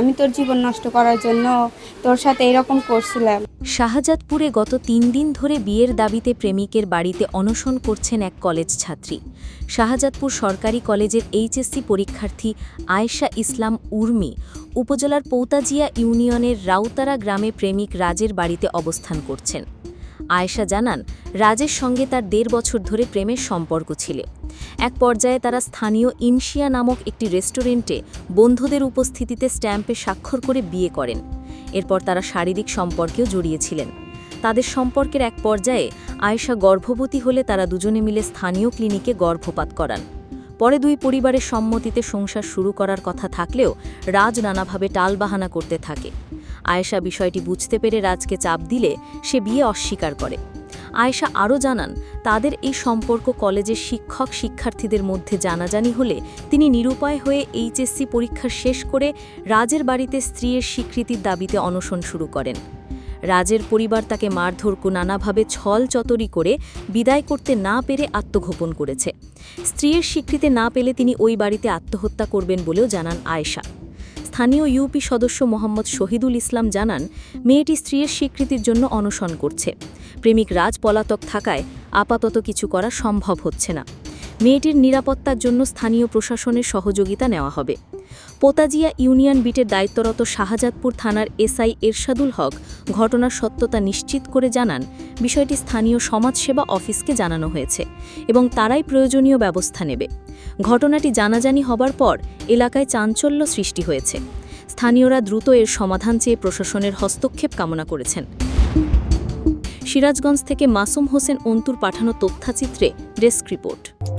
আমি তোর জীবন নষ্ট করার জন্য তোর সাথে এরকম করছিলাম। শাহজাদপুরে গত ৩ দিন ধরে বিয়ের দাবিতে প্রেমিকের বাড়িতে অনশন করছেন এক কলেজ ছাত্রী। শাহজাদপুর সরকারি কলেজের এইচএসসি পরীক্ষার্থী আয়েশা ইসলাম উর্মি উপজেলার পৌতাজিয়া ইউনিয়নের রাউতারা গ্রামে প্রেমিক রাজের বাড়িতে অবস্থান করছেন। আয়েশা জানান, রাজের সঙ্গে তার ১.৫ বছর ধরে প্রেমের সম্পর্ক ছিল। এক পর্যায়ে তারা স্থানীয় ইনশিয়া নামক একটি রেস্টুরেন্টে বন্ধুদের উপস্থিতিতে স্ট্যাম্পে স্বাক্ষর করে বিয়ে করেন। এরপর তারা শারীরিক সম্পর্কেও জড়িয়েছিলেন। তাদের সম্পর্কের এক পর্যায়ে আয়েশা গর্ভবতী হলে তারা দুজনে মিলে স্থানীয় ক্লিনিকে গর্ভপাত করান। পরে দুই পরিবারের সম্মতিতে সংসার শুরু করার কথা থাকলেও রাজ নানাভাবে টালবাহানা করতে থাকে। আয়েশা বিষয়টি বুঝতে পেরে রাজকে চাপ দিলে সে বিয়ে অস্বীকার করে। আয়েশা আরও জানান, তাদের এই সম্পর্ক কলেজের শিক্ষক শিক্ষার্থীদের মধ্যে জানাজানি হলে তিনি নিরুপায় হয়ে এইচএসসি পরীক্ষা শেষ করে রাজের বাড়িতে স্ত্রীর স্বীকৃতির দাবিতে অনশন শুরু করেন। রাজের পরিবার তাকে মারধর নানাভাবে ছল চতরি করে বিদায় করতে না পেরে আত্মগোপন করেছে। স্ত্রীর স্বীকৃতি না পেলে তিনি ওই বাড়িতে আত্মহত্যা করবেন বলেও জানান আয়েশা। স্থানীয় ইউপি সদস্য মোহাম্মদ শহীদুল ইসলাম জানান, মেয়েটি স্ত্রীর স্বীকৃতির জন্য অনশন করছে। প্রেমিক রাজ পলাতক থাকায় আপাতত কিছু করা সম্ভব হচ্ছে না। মেয়েটির নিরাপত্তার জন্য স্থানীয় প্রশাসনের সহযোগিতা নেওয়া হবে। পোতাজিয়া ইউনিয়ন বিটের দায়িত্বরত শাহজাদপুর থানার এসআই এরশাদুল হক ঘটনার সত্যতা নিশ্চিত করে জানান, বিষয়টি স্থানীয় সমাজসেবা অফিসকে জানানো হয়েছে এবং তারাই প্রয়োজনীয় ব্যবস্থা নেবে। ঘটনাটি জানাজানি হবার পর এলাকায় চাঞ্চল্য সৃষ্টি হয়েছে। স্থানীয়রা দ্রুত এর সমাধান চেয়ে প্রশাসনের হস্তক্ষেপ কামনা করেছেন। সিরাজগঞ্জ থেকে মাসুম হোসেন অন্তুর পাঠানো তথ্যচিত্রে ডেস্ক রিপোর্ট।